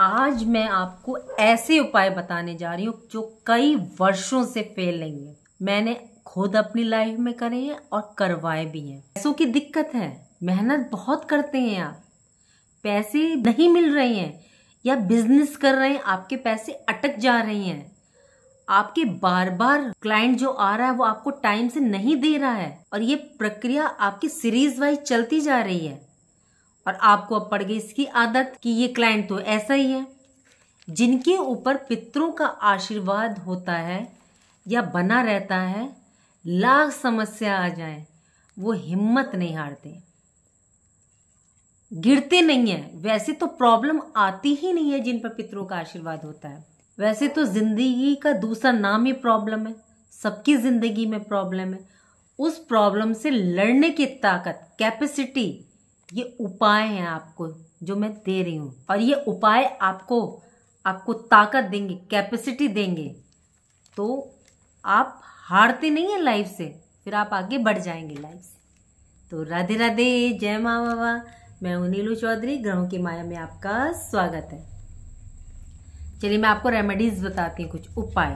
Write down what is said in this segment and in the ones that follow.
आज मैं आपको ऐसे उपाय बताने जा रही हूँ जो कई वर्षों से फेल नहीं है। मैंने खुद अपनी लाइफ में करे हैं और करवाए भी हैं। पैसों की दिक्कत है, मेहनत बहुत करते हैं आप, पैसे नहीं मिल रहे हैं या बिजनेस कर रहे हैं, आपके पैसे अटक जा रहे हैं, आपके बार बार क्लाइंट जो आ रहा है वो आपको टाइम से नहीं दे रहा है और ये प्रक्रिया आपकी सीरीज वाइज चलती जा रही है और आपको अब पड़ गई इसकी आदत कि ये क्लाइंट तो ऐसा ही है। जिनके ऊपर पितरों का आशीर्वाद होता है या बना रहता है, लाख समस्या आ जाए वो हिम्मत नहीं हारते, गिरते नहीं है। वैसे तो प्रॉब्लम आती ही नहीं है जिन पर पितरों का आशीर्वाद होता है। वैसे तो जिंदगी का दूसरा नाम ही प्रॉब्लम है। सबकी जिंदगी में प्रॉब्लम है। उस प्रॉब्लम से लड़ने की ताकत, कैपेसिटी, ये उपाय हैं आपको जो मैं दे रही हूँ और ये उपाय आपको ताकत देंगे, कैपेसिटी देंगे, तो आप हारते नहीं हैं लाइफ से, फिर आप आगे बढ़ जाएंगे लाइफ से। तो राधे राधे, जय माँ बाबा। मैं हूँ नीलू चौधरी, ग्रहों की माया में आपका स्वागत है। चलिए मैं आपको रेमेडीज बताती हूँ, कुछ उपाय।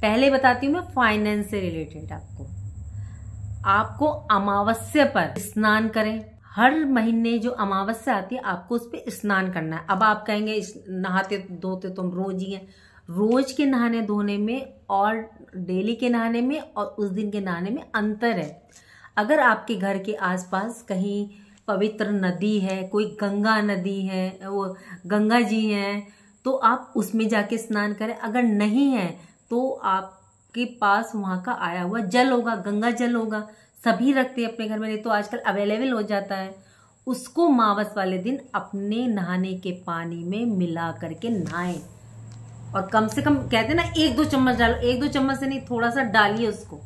पहले बताती हूँ मैं फाइनेंस से रिलेटेड। आपको अमावस्या पर स्नान करें। हर महीने जो अमावस्या आती है आपको उस पर स्नान करना है। अब आप कहेंगे नहाते धोते तुम रोज ही हैं। रोज के नहाने धोने में और डेली के नहाने में और उस दिन के नहाने में अंतर है। अगर आपके घर के आसपास कहीं पवित्र नदी है, कोई गंगा नदी है, वो गंगा जी हैं, तो आप उसमें जाके स्नान करें। अगर नहीं है तो आपके पास वहाँ का आया हुआ जल होगा, गंगा जल होगा, सभी रखते हैं अपने घर में, नहीं तो आजकल अवेलेबल हो जाता है। उसको अमावस वाले दिन अपने नहाने के पानी में मिला करके नहाएं और कम से कम कहते हैं ना 1-2 चम्मच डालो, 1-2 चम्मच से नहीं, थोड़ा सा डालिए, उसको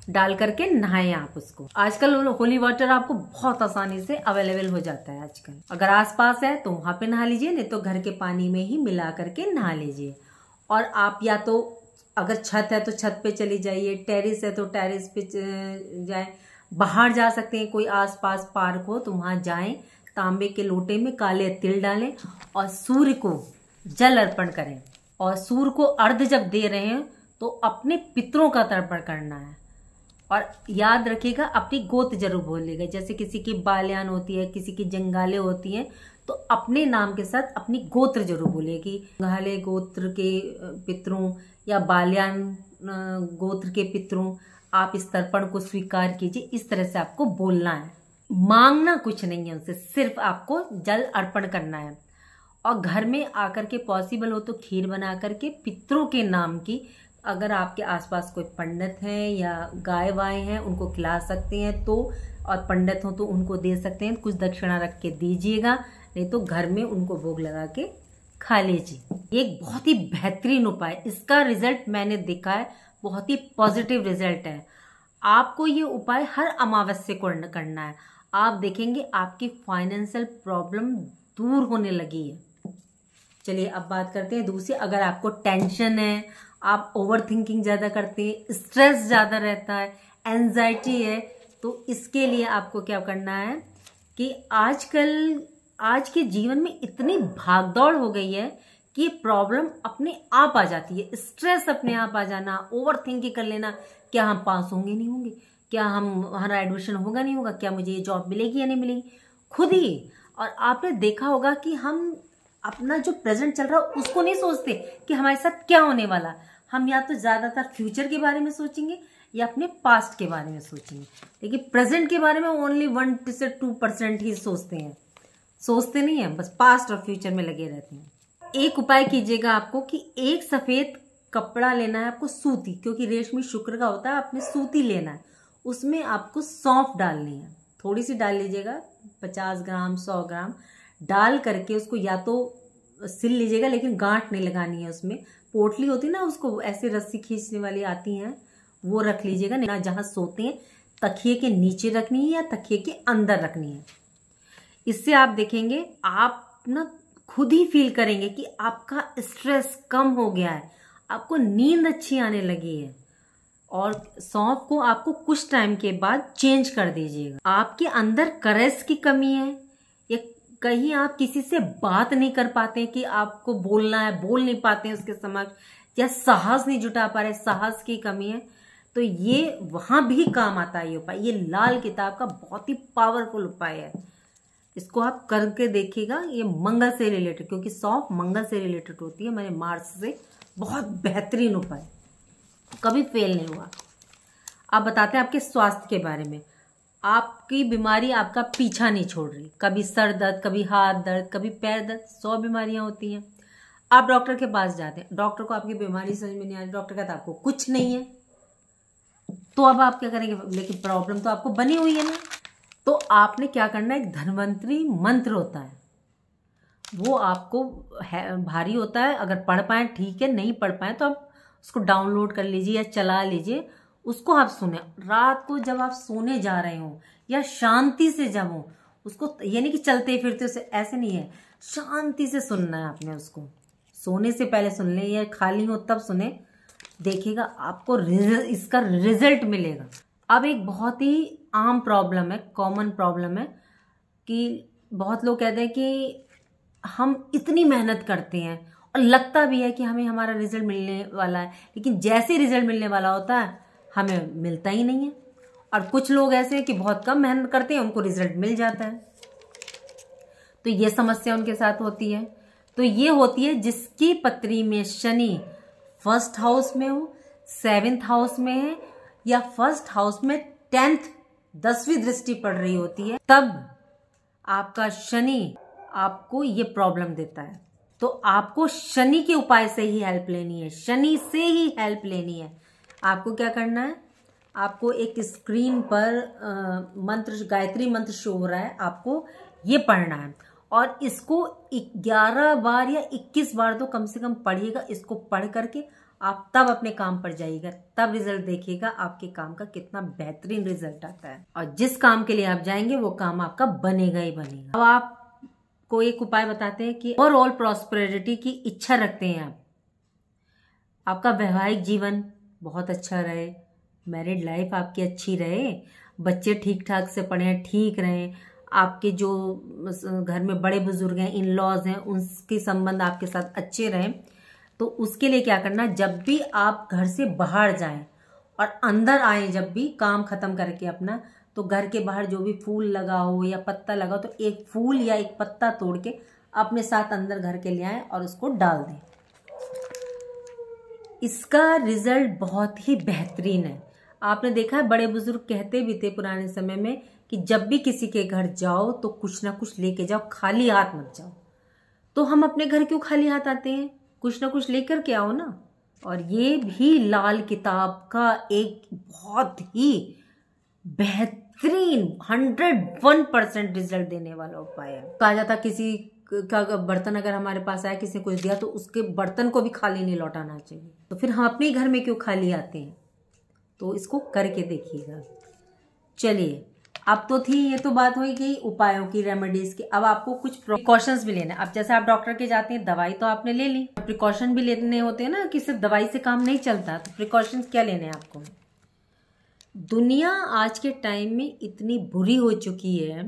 डाल करके नहाएं आप उसको। आजकल होली वाटर आपको बहुत आसानी से अवेलेबल हो जाता है आजकल। अगर आसपास है तो वहां पे नहा लीजिए, नहीं तो घर के पानी में ही मिला करके नहा लीजिए। और आप या तो अगर छत है तो छत पे चली जाइए, टेरिस है तो टेरिस पे जाए, बाहर जा सकते हैं, कोई आसपास पार्क हो तो वहां जाएं, तांबे के लोटे में काले तिल डालें और सूर्य को जल अर्पण करें। और सूर्य को अर्घ जब दे रहे हैं तो अपने पितरों का तर्पण करना है। और याद रखिएगा अपनी गोत्र जरूर बोलिएगा। जैसे किसी की बाल्यान होती है, किसी की जंगाले होती हैं, तो अपने नाम के साथ अपनी गोत्र जरूर बोलिए कि जंगाले गोत्र के पितरों या बाल्यान गोत्र के पितरों, आप इस तर्पण को स्वीकार कीजिए। इस तरह से आपको बोलना है। मांगना कुछ नहीं है उनसे, सिर्फ आपको जल अर्पण करना है। और घर में आकर के पॉसिबल हो तो खीर बना करके पितरों के नाम की, अगर आपके आसपास कोई पंडित हैं या गाय वाय हैं उनको खिला सकते हैं तो, और पंडित हो तो उनको दे सकते हैं। कुछ दक्षिणा रख के दीजिएगा, नहीं तो घर में उनको भोग लगा के खा लीजिए। ये एक बहुत ही बेहतरीन उपाय, इसका रिजल्ट मैंने देखा है, बहुत ही पॉजिटिव रिजल्ट है। आपको ये उपाय हर अमावस्या को करना है। आप देखेंगे आपकी फाइनेंशियल प्रॉब्लम दूर होने लगी है। चलिए अब बात करते हैं दूसरी। अगर आपको टेंशन है, आप ओवर थिंकिंग ज्यादा करते हैं, स्ट्रेस ज्यादा रहता है, एंजाइटी है, तो इसके लिए आपको क्या करना है कि आजकल आज के जीवन में इतनी भागदौड़ हो गई है कि ये प्रॉब्लम अपने आप आ जाती है। स्ट्रेस अपने आप आ जाना, ओवर थिंकिंग कर लेना, क्या हम पास होंगे नहीं होंगे, क्या हमारा एडमिशन होगा नहीं होगा, क्या मुझे ये जॉब मिलेगी या नहीं मिलेगी, खुद ही। और आपने देखा होगा कि हम अपना जो प्रेजेंट चल रहा है उसको नहीं सोचते कि हमारे साथ क्या होने वाला। हम या तो ज्यादातर फ्यूचर के बारे में सोचेंगे या अपने पास्ट के बारे में सोचेंगे, लेकिन प्रेजेंट के बारे में ओनली 1 से 2% ही सोचते हैं, सोचते नहीं है, बस पास्ट और फ्यूचर में लगे रहते हैं। एक उपाय कीजिएगा आपको कि एक सफेद कपड़ा लेना है आपको, सूती, क्योंकि रेशमी शुक्र का होता है, आपने सूती लेना है। उसमें आपको सौंफ डालनी है, थोड़ी सी डाल लीजिएगा, 50 ग्राम 100 ग्राम डाल करके उसको या तो सिल लीजिएगा, लेकिन गांठ नहीं लगानी है उसमें। पोटली होती है ना, उसको ऐसे रस्सी खींचने वाली आती हैं, वो रख लीजिएगा। ना जहां सोते हैं तकिए के नीचे रखनी है या तकिए के अंदर रखनी है। इससे आप देखेंगे आप ना खुद ही फील करेंगे कि आपका स्ट्रेस कम हो गया है, आपको नींद अच्छी आने लगी है। और सौंफ को आपको कुछ टाइम के बाद चेंज कर दीजिएगा। आपके अंदर करेज की कमी है या कहीं आप किसी से बात नहीं कर पाते कि आपको बोलना है, बोल नहीं पाते हैं उसके समक्ष, या साहस नहीं जुटा पा रहे, साहस की कमी है, तो ये वहां भी काम आता है ये उपाय। ये लाल किताब का बहुत ही पावरफुल उपाय है, इसको आप करके देखिएगा। ये मंगल से रिलेटेड, क्योंकि सौंफ मंगल से रिलेटेड होती है, मैंने मार्स से, बहुत बेहतरीन उपाय, कभी फेल नहीं हुआ। आप बताते हैं आपके स्वास्थ्य के बारे में। आपकी बीमारी आपका पीछा नहीं छोड़ रही, कभी सर दर्द, कभी हाथ दर्द, कभी पैर दर्द, 100 बीमारियां होती हैं। आप डॉक्टर के पास जाते हैं, डॉक्टर को आपकी बीमारी समझ में नहीं आ रही, डॉक्टर कहता है आपको कुछ नहीं है, तो अब आप क्या करेंगे? लेकिन प्रॉब्लम तो आपको बनी हुई है ना। तो आपने क्या करना है, एक धन्वंतरी मंत्र होता है, वो आपको भारी होता है, अगर पढ़ पाए ठीक है, नहीं पढ़ पाए तो आप उसको डाउनलोड कर लीजिए या चला लीजिए, उसको आप सुने रात को जब आप सोने जा रहे हो, या शांति से जब हो उसको, ये नहीं कि चलते फिरते उसे, ऐसे नहीं है, शांति से सुनना है आपने उसको, सोने से पहले सुन ले या खाली हो तब सुने, देखिएगा आपको इसका रिजल्ट मिलेगा। अब एक बहुत ही आम प्रॉब्लम है, कॉमन प्रॉब्लम है, कि बहुत लोग कहते हैं कि हम इतनी मेहनत करते हैं और लगता भी है कि हमें हमारा रिजल्ट मिलने वाला है, लेकिन जैसे रिजल्ट मिलने वाला होता है हमें मिलता ही नहीं है। और कुछ लोग ऐसे हैं कि बहुत कम मेहनत करते हैं, उनको रिजल्ट मिल जाता है। तो ये समस्या उनके साथ होती है। तो ये होती है जिसकी पत्री में शनि फर्स्ट हाउस में हो, 7th हाउस में है, या फर्स्ट हाउस में 10वीं दृष्टि पड़ रही होती है, तब आपका शनि आपको ये प्रॉब्लम देता है। तो आपको शनि के उपाय से ही हेल्प लेनी है, शनि से ही हेल्प लेनी है। आपको क्या करना है, आपको एक स्क्रीन पर मंत्र, गायत्री मंत्र शो हो रहा है, आपको ये पढ़ना है, और इसको 11 बार या 21 बार तो कम से कम पढ़िएगा। इसको पढ़ करके आप तब अपने काम पर जाइएगा, तब रिजल्ट देखिएगा आपके काम का कितना बेहतरीन रिजल्ट आता है, और जिस काम के लिए आप जाएंगे वो काम आपका बनेगा ही बनेगा। अब आपको एक उपाय बताते हैं कि ओवरऑल प्रॉस्पेरिटी की इच्छा रखते हैं आप, आपका वैवाहिक जीवन बहुत अच्छा रहे, मैरिड लाइफ आपकी अच्छी रहे, बच्चे ठीक ठाक से पढ़ें, ठीक रहें, आपके जो घर में बड़े बुजुर्ग हैं, इन लॉज हैं, उनके संबंध आपके साथ अच्छे रहें। तो उसके लिए क्या करना, जब भी आप घर से बाहर जाएं और अंदर आए, जब भी काम खत्म करके अपना, तो घर के बाहर जो भी फूल लगा हो या पत्ता लगा हो, तो एक फूल या एक पत्ता तोड़ के अपने साथ अंदर घर के ले आए और उसको डाल दें। इसका रिजल्ट बहुत ही बेहतरीन है। आपने देखा है, बड़े बुजुर्ग कहते भी थे पुराने समय में कि जब भी किसी के घर जाओ तो कुछ ना कुछ लेके जाओ, खाली हाथ मत जाओ। तो हम अपने घर क्यों खाली हाथ आते हैं, कुछ ना कुछ लेकर के आओ ना। और ये भी लाल किताब का एक बहुत ही बेहतरीन 101% रिजल्ट देने वाला उपाय है। कहा जाता किसी का बर्तन अगर हमारे पास आया, किसी ने कुछ दिया, तो उसके बर्तन को भी खाली नहीं लौटाना चाहिए। तो फिर हम अपने घर में क्यों खाली आते हैं? तो इसको करके देखिएगा। चलिए, अब तो थी ये तो बात हुई कि उपायों की, रेमेडीज की। अब आपको कुछ प्रिकॉशंस भी लेने। अब जैसे आप डॉक्टर के जाते हैं, दवाई तो आपने ले ली, प्रिकॉशन भी लेने होते हैं ना, कि सिर्फ दवाई से काम नहीं चलता। तो प्रिकॉशंस क्या लेने हैं आपको? दुनिया आज के टाइम में इतनी बुरी हो चुकी है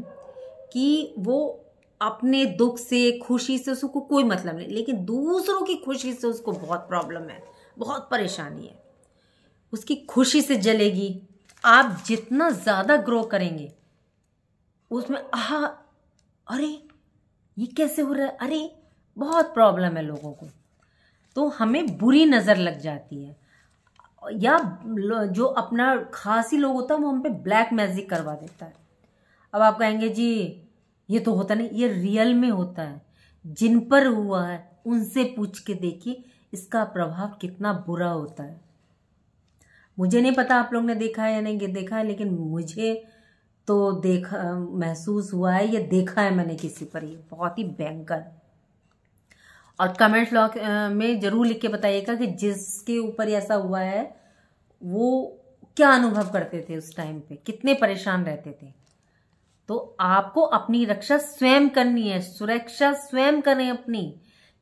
कि वो अपने दुख से, खुशी से उसको कोई मतलब नहीं, लेकिन दूसरों की खुशी से उसको बहुत प्रॉब्लम है, बहुत परेशानी है, उसकी खुशी से जलेगी। आप जितना ज़्यादा ग्रो करेंगे उसमें अरे ये कैसे हो रहा है, अरे बहुत प्रॉब्लम है लोगों को, तो हमें बुरी नज़र लग जाती है। या जो अपना खासी लोग होता है वो हम पे ब्लैक मैजिक करवा देता है। अब आप कहेंगे जी ये तो होता नहीं, ये रियल में होता है। जिन पर हुआ है उनसे पूछ के देखिए इसका प्रभाव कितना बुरा होता है। मुझे नहीं पता आप लोग ने देखा है या नहीं देखा है, लेकिन मुझे तो देखा, महसूस हुआ है, ये देखा है मैंने किसी पर, ये बहुत ही भयंकर। और कमेंट लॉक में जरूर लिख के बताइएगा कि जिसके ऊपर ऐसा हुआ है वो क्या अनुभव करते थे उस टाइम पे, कितने परेशान रहते थे। तो आपको अपनी रक्षा स्वयं करनी है, सुरक्षा स्वयं करें अपनी।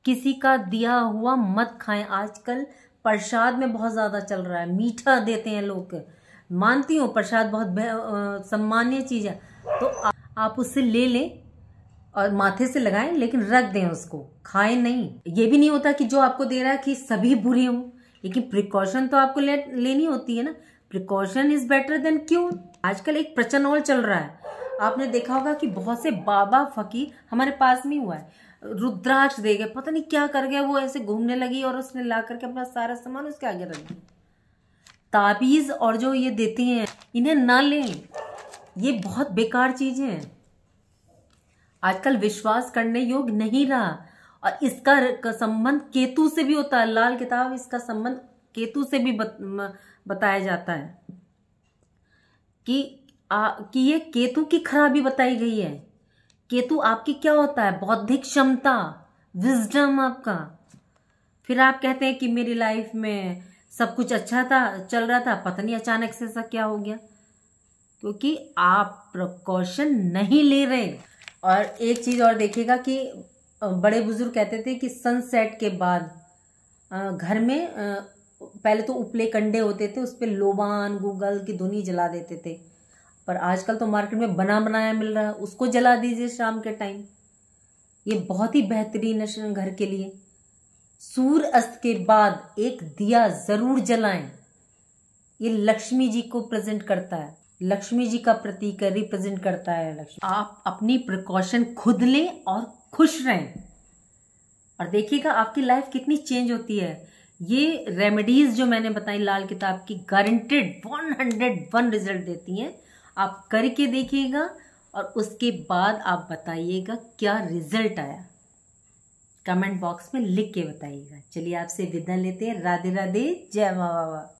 किसी का दिया हुआ मत खाएं। आजकल प्रसाद में बहुत ज्यादा चल रहा है, मीठा देते हैं लोग। मानती हूँ प्रसाद बहुत सम्मानीय चीज है, तो आप उससे ले लें और माथे से लगाएं, लेकिन रख दें उसको, खाएं नहीं। ये भी नहीं होता कि जो आपको दे रहा है कि सभी बुरे हों, लेकिन प्रिकॉशन तो आपको लेनी होती है ना। Precaution is better than cure. आजकल एक प्रचलन और चल रहा है, आपने देखा होगा कि बहुत से बाबा फकीर, हमारे पास में हुआ है, रुद्राक्ष दे गए, पता नहीं क्या कर गया, वो ऐसे घूमने लगी और उसने ला करके अपना सारा सामान उसके आगे रख दिया। ताबीज और जो ये देती हैं, इन्हें ना लें, ये बहुत बेकार चीजें हैं। आजकल विश्वास करने योग्य नहीं रहा, और इसका संबंध केतु से भी होता है। लाल किताब इसका संबंध केतु से भी बताया जाता है कि ये केतु की खराबी बताई गई है। केतु आपकी क्या होता है? बौद्धिक क्षमता, विजडम आपका। फिर आप कहते हैं कि मेरी लाइफ में सब कुछ अच्छा था, चल रहा था, पता नहीं अचानक से ऐसा क्या हो गया, क्योंकि आप प्रिकॉशन नहीं ले रहे। और एक चीज और देखिएगा कि बड़े बुजुर्ग कहते थे कि सनसेट के बाद घर में पहले तो उपले कंडे होते थे, उस पर लोबान गूगल की धुनी जला देते थे, पर आजकल तो मार्केट में बना बनाया मिल रहा है, उसको जला दीजिए शाम के टाइम। ये बहुत ही बेहतरीन है घर के लिए। सूर्य अस्त के बाद एक दिया जरूर जलाएं। ये लक्ष्मी जी को प्रेजेंट करता है, लक्ष्मी जी का प्रतीक है, रिप्रेजेंट करता है लक्ष्मी। आप अपनी प्रिकॉशन खुद लें और खुश रहें, और देखिएगा आपकी लाइफ कितनी चेंज होती है। ये रेमेडीज जो मैंने बताई लाल किताब की, गारंटेड 101 रिजल्ट देती हैं। आप करके देखिएगा और उसके बाद आप बताइएगा क्या रिजल्ट आया, कमेंट बॉक्स में लिख के बताइएगा। चलिए आपसे विदा लेते हैं। राधे राधे, जय माँ बाबा।